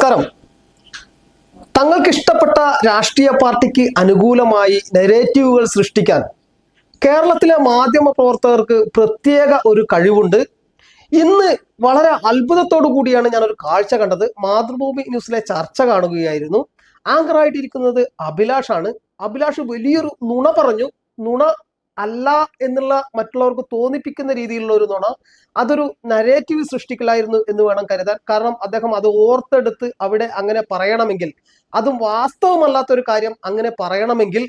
നമസ്കാരം. തങ്ങൾക്ക് ഇഷ്ടപ്പെട്ട രാഷ്ട്രീയ പാർട്ടിക്ക് അനുകൂലമായി നെറേറ്റീവുകൾ സൃഷ്ടിക്കാൻ കേരളത്തിലെ മാധ്യമ പ്രവർത്തകർക്ക് പ്രത്യേക ഒരു കഴിവുണ്ട്. ഇന്ന് വളരെ അത്ഭുതത്തോടു കൂടിയാണ് ഞാനൊരു കാഴ്ച കണ്ടത്. മാതൃഭൂമി ന്യൂസിലെ ചർച്ച കാണുകയായിരുന്നു. ആങ്കറായിട്ടിരിക്കുന്നത് അഭിലാഷാണ്. അഭിലാഷ് വലിയൊരു നുണ പറഞ്ഞു. നുണ അല്ല എന്നുള്ള മറ്റുള്ളവർക്ക് തോന്നിപ്പിക്കുന്ന രീതിയിലുള്ള ഒരു നുണ, അതൊരു നരേറ്റീവ് സൃഷ്ടിക്കലായിരുന്നു എന്ന് വേണം കരുതാൻ. കാരണം അദ്ദേഹം അത് ഓർത്തെടുത്ത് അവിടെ അങ്ങനെ പറയണമെങ്കിൽ, അതും വാസ്തവമല്ലാത്ത ഒരു കാര്യം അങ്ങനെ പറയണമെങ്കിൽ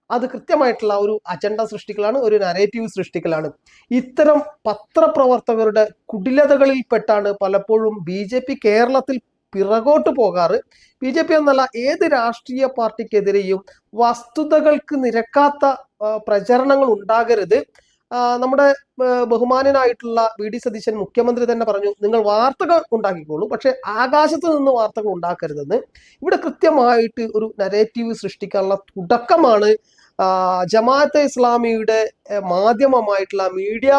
അത് കൃത്യമായിട്ടുള്ള ഒരു അജണ്ട സൃഷ്ടിക്കലാണ്, ഒരു നരേറ്റീവ് സൃഷ്ടിക്കലാണ്. ഇത്തരം പത്രപ്രവർത്തകരുടെ കുടിലതകളിൽപ്പെട്ടാണ് പലപ്പോഴും BJP കേരളത്തിൽ പിറകോട്ട് പോകാറ്. BJP എന്നല്ല, ഏത് രാഷ്ട്രീയ പാർട്ടിക്കെതിരെയും വസ്തുതകൾക്ക് നിരക്കാത്ത പ്രചരണങ്ങൾ ഉണ്ടാകരുത്. നമ്മുടെ ബഹുമാനനായിട്ടുള്ള VD സതീശൻ മുഖ്യമന്ത്രി തന്നെ പറഞ്ഞു, നിങ്ങൾ വാർത്തകൾ ഉണ്ടാക്കിക്കോളൂ, പക്ഷെ ആകാശത്ത് നിന്ന് വാർത്തകൾ ഉണ്ടാക്കരുതെന്ന്. ഇവിടെ കൃത്യമായിട്ട് ഒരു നരേറ്റീവ് സൃഷ്ടിക്കാനുള്ള തുടക്കമാണ് ജമാഅത്തെ ഇസ്ലാമിയുടെ മാധ്യമമായിട്ടുള്ള മീഡിയ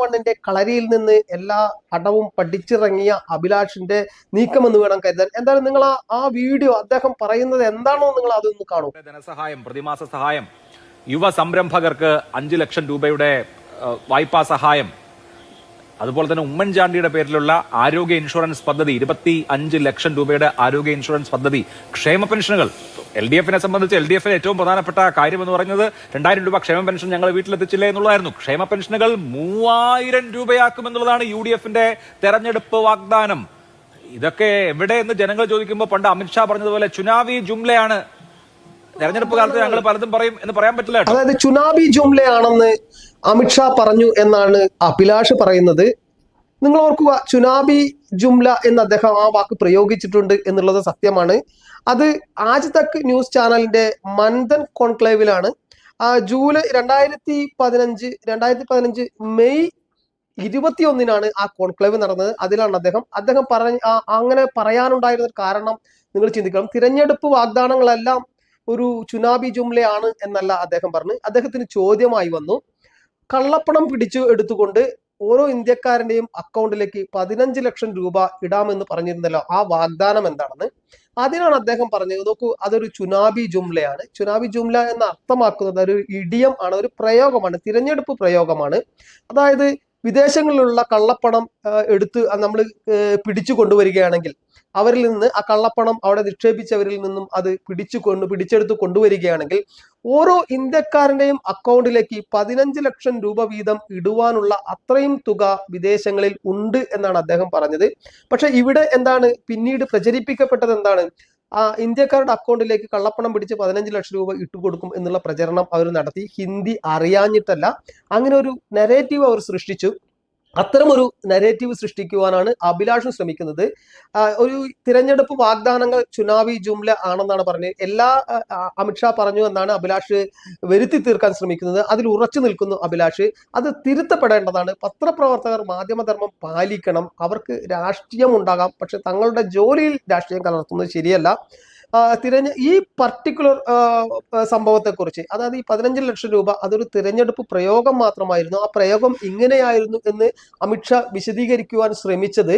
വണ്ണിന്റെ കളരിയിൽ നിന്ന് എല്ലാ അടവും പഠിച്ചിറങ്ങിയ അഭിലാഷിന്റെ നീക്കമെന്ന് വേണം കരുതാൻ. എന്തായാലും നിങ്ങൾ ആ വീഡിയോ അദ്ദേഹം പറയുന്നത് എന്താണോ നിങ്ങൾ അതൊന്ന് കാണൂ. ധനസഹായം, പ്രതിമാസ സഹായം, യുവ സംരംഭകർക്ക് 5 ലക്ഷം രൂപയുടെ വായ്പാ സഹായം, അതുപോലെ തന്നെ ഉമ്മൻചാണ്ടിയുടെ പേരിലുള്ള ആരോഗ്യ ഇൻഷുറൻസ് പദ്ധതി 25 ലക്ഷം രൂപയുടെ ആരോഗ്യ ഇൻഷുറൻസ് പദ്ധതി, ക്ഷേമ പെൻഷനുകൾ. LDFനെ സംബന്ധിച്ച് LDFിലെ ഏറ്റവും പ്രധാനപ്പെട്ട കാര്യം എന്ന് പറയുന്നത് 2000 രൂപ ക്ഷേമ പെൻഷൻ ഞങ്ങൾ വീട്ടിലെത്തിച്ചില്ലേ എന്നുള്ളതായിരുന്നു. ക്ഷേമ പെൻഷനുകൾ 3000 രൂപയാക്കുമെന്നുള്ളതാണ് UDFന്റെ തെരഞ്ഞെടുപ്പ് വാഗ്ദാനം. ഇതൊക്കെ എവിടെയെന്ന് ജനങ്ങൾ ചോദിക്കുമ്പോൾ പണ്ട് അമിത്ഷാ പറഞ്ഞതുപോലെ ചുനാവി ജുംലയാണ്, തെരഞ്ഞെടുപ്പ് കാലത്ത് ഞങ്ങൾ പലതും പറയും എന്ന് പറയാൻ പറ്റില്ല. അതായത് ചുനാബി ജുംലയാണെന്ന് അമിത്ഷാ പറഞ്ഞു എന്നാണ് അഭിലാഷ് പറയുന്നത്. നിങ്ങൾ ഓർക്കുക, ചുനാബി ജുംല എന്ന് അദ്ദേഹം ആ വാക്ക് പ്രയോഗിച്ചിട്ടുണ്ട് എന്നുള്ളത് സത്യമാണ്. അത് ആജ് തക് ന്യൂസ് ചാനലിന്റെ മൻദൻ കോൺക്ലേവിലാണ് ജൂലൈ 2015 മെയ് 21 ആ കോൺക്ലേവ് നടന്നത്. അതിലാണ് അദ്ദേഹം അങ്ങനെ പറയാനുണ്ടായിരുന്ന കാരണം നിങ്ങൾ ചിന്തിക്കണം. തിരഞ്ഞെടുപ്പ് വാഗ്ദാനങ്ങളെല്ലാം ഒരു ചുനാബി ജുംലയാണ് എന്നല്ല അദ്ദേഹം പറഞ്ഞു. അദ്ദേഹത്തിന് ചോദ്യമായി വന്നു, കള്ളപ്പണം പിടിച്ചു എടുത്തുകൊണ്ട് ഓരോ ഇന്ത്യക്കാരന്റെയും അക്കൗണ്ടിലേക്ക് 15 ലക്ഷം രൂപ ഇടാമെന്ന് പറഞ്ഞിരുന്നല്ലോ, ആ വാഗ്ദാനം എന്താണെന്ന്. അതിനാണ് അദ്ദേഹം പറഞ്ഞത്, നോക്കൂ, അതൊരു ചുനാബി ജുംലയാണ്. ചുനാബി ജുംല എന്ന് അർത്ഥമാക്കുന്നത് ഒരു ഇഡിയം ആണ്, ഒരു പ്രയോഗമാണ്, തിരഞ്ഞെടുപ്പ് പ്രയോഗമാണ്. അതായത് വിദേശങ്ങളിലുള്ള കള്ളപ്പണം എടുത്ത് നമ്മൾ പിടിച്ചു കൊണ്ടുവരികയാണെങ്കിൽ, അവരിൽ നിന്ന് ആ കള്ളപ്പണം അവിടെ നിക്ഷേപിച്ചവരിൽ നിന്നും അത് പിടിച്ചെടുത്ത് കൊണ്ടുവരികയാണെങ്കിൽ ഓരോ ഇന്ത്യക്കാരന്റെയും അക്കൗണ്ടിലേക്ക് 15 ലക്ഷം രൂപ വീതം ഇടുവാനുള്ള അത്രയും തുക വിദേശങ്ങളിൽ ഉണ്ട് എന്നാണ് അദ്ദേഹം പറഞ്ഞത്. പക്ഷെ ഇവിടെ എന്താണ് പിന്നീട് പ്രചരിപ്പിക്കപ്പെട്ടത്? എന്താണ്, ഇന്ത്യക്കാരുടെ അക്കൗണ്ടിലേക്ക് കള്ളപ്പണം പിടിച്ച് 15 ലക്ഷം രൂപ ഇട്ടുകൊടുക്കും എന്നുള്ള പ്രചരണം അവർ നടത്തി. ഹിന്ദി അറിയാഞ്ഞിട്ടല്ല, അങ്ങനെ ഒരു നരേറ്റീവ് അവർ സൃഷ്ടിച്ചു. അത്തരം ഒരു നരേറ്റീവ് സൃഷ്ടിക്കുവാനാണ് അഭിലാഷും ശ്രമിക്കുന്നത്. ഒരു തിരഞ്ഞെടുപ്പ് വാഗ്ദാനങ്ങൾ ചുനാവി ജുംല ആണെന്നാണ് പറഞ്ഞത്. അമിത്ഷാ പറഞ്ഞു എന്നാണ് അഭിലാഷ് വരുത്തി തീർക്കാൻ ശ്രമിക്കുന്നത്. അതിൽ ഉറച്ചു നിൽക്കുന്നു അഭിലാഷ്. അത് തിരുത്തപ്പെടേണ്ടതാണ്. പത്രപ്രവർത്തകർ മാധ്യമധർമ്മം പാലിക്കണം. അവർക്ക് രാഷ്ട്രീയം ഉണ്ടാകാം, പക്ഷെ തങ്ങളുടെ ജോലിയിൽ രാഷ്ട്രീയം കലർത്തുന്നത് ശരിയല്ല. ഈ പർട്ടിക്കുലർ സംഭവത്തെക്കുറിച്ച്, അതായത് ഈ 15 ലക്ഷം രൂപ അതൊരു തിരഞ്ഞെടുപ്പ് പ്രയോഗം മാത്രമായിരുന്നു. ആ പ്രയോഗം ഇങ്ങനെയായിരുന്നു എന്ന് അമിത്ഷാ വിശദീകരിക്കുവാൻ ശ്രമിച്ചത്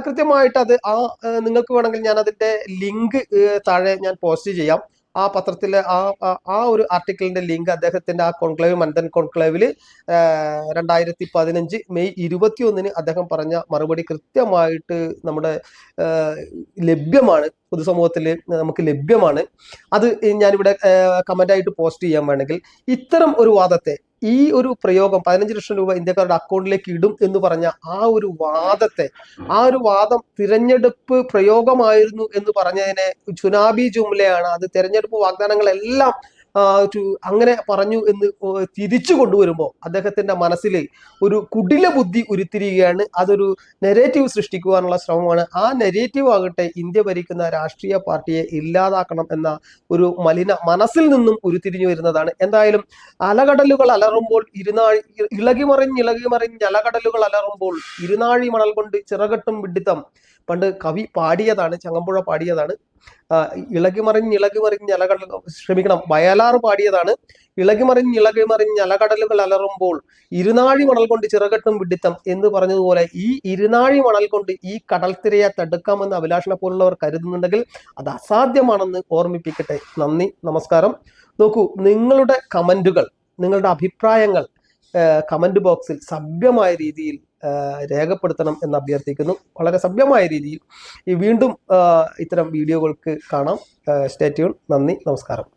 കൃത്യമായിട്ട് അത് നിങ്ങൾക്ക് വേണമെങ്കിൽ ഞാൻ അതിന്റെ ലിങ്ക് താഴെ ഞാൻ പോസ്റ്റ് ചെയ്യാം. ആ പത്രത്തിലെ ആ ഒരു ആർട്ടിക്കിളിന്റെ ലിങ്ക് അദ്ദേഹത്തിന്റെ ആ കോൺക്ലേവ്, മൻദൻ കോൺക്ലേവില് 2015 മെയ് 21 അദ്ദേഹം പറഞ്ഞ മറുപടി കൃത്യമായിട്ട് നമ്മുടെ ലഭ്യമാണ്, പൊതുസമൂഹത്തിൽ നമുക്ക് ലഭ്യമാണ്. അത് ഞാനിവിടെ കമന്റായിട്ട് പോസ്റ്റ് ചെയ്യാൻ വേണമെങ്കിൽ, ഇത്തരം ഒരു വാദത്തെ, ഈ ഒരു പ്രയോഗം 15 ലക്ഷം രൂപ ഇന്ത്യക്കാരുടെ അക്കൗണ്ടിലേക്ക് ഇടും എന്ന് പറഞ്ഞ ആ ഒരു വാദം തിരഞ്ഞെടുപ്പ് പ്രയോഗമായിരുന്നു എന്ന് പറഞ്ഞതിനെ ചുനാബി ജുംലയാണ്, അത് തെരഞ്ഞെടുപ്പ് വാഗ്ദാനങ്ങളെല്ലാം അങ്ങനെ പറഞ്ഞു എന്ന് തിരിച്ചു കൊണ്ടുവരുമ്പോൾ അദ്ദേഹത്തിന്റെ മനസ്സിൽ ഒരു കുടില ബുദ്ധി ഉരുത്തിരിയുകയാണ്. അതൊരു നെറേറ്റീവ് സൃഷ്ടിക്കുവാനുള്ള ശ്രമമാണ്. ആ നെറേറ്റീവ് ആകട്ടെ ഇന്ത്യ ഭരിക്കുന്ന രാഷ്ട്രീയ പാർട്ടിയെ ഇല്ലാതാക്കണം എന്ന ഒരു മലിന മനസ്സിൽ നിന്നും ഉരുത്തിരിഞ്ഞു വരുന്നതാണ്. എന്തായാലും അലകടലുകൾ അലറുമ്പോൾ ഇളകിമറിഞ്ഞ് അലകടലുകൾ അലറുമ്പോൾ ഇരുനാഴി മണൽ കൊണ്ട് ചിറകട്ടും വിഡിത്തം, പണ്ട് കവി പാടിയതാണ്, ചങ്ങമ്പുഴ പാടിയതാണ്. വയലാർ പാടിയതാണ്. ഇളകിമറിഞ്ഞ് അലകടലുകൾ അലറുമ്പോൾ ഇരുനാഴി മണൽ കൊണ്ട് ചിറകെട്ടും വിഡിത്തം എന്ന് പറഞ്ഞതുപോലെ ഈ ഇരുനാഴി മണൽ കൊണ്ട് ഈ കടൽത്തിരയെ തടുക്കാമെന്ന് അഭിലാഷിനെ പോലുള്ളവർ കരുതുന്നുണ്ടെങ്കിൽ അത് അസാധ്യമാണെന്ന് ഓർമ്മിപ്പിക്കട്ടെ. നന്ദി, നമസ്കാരം. നോക്കൂ, നിങ്ങളുടെ കമന്റുകൾ, നിങ്ങളുടെ അഭിപ്രായങ്ങൾ കമന്റ് ബോക്സിൽ സഭ്യമായ രീതിയിൽ രേഖപ്പെടുത്തണം എന്ന് അഭ്യർത്ഥിക്കുന്നു. വളരെ സഭ്യമായ രീതിയിൽ വീണ്ടും ഇത്തരം വീഡിയോകൾക്ക് കാണാം. Stay tune. നന്ദി, നമസ്കാരം.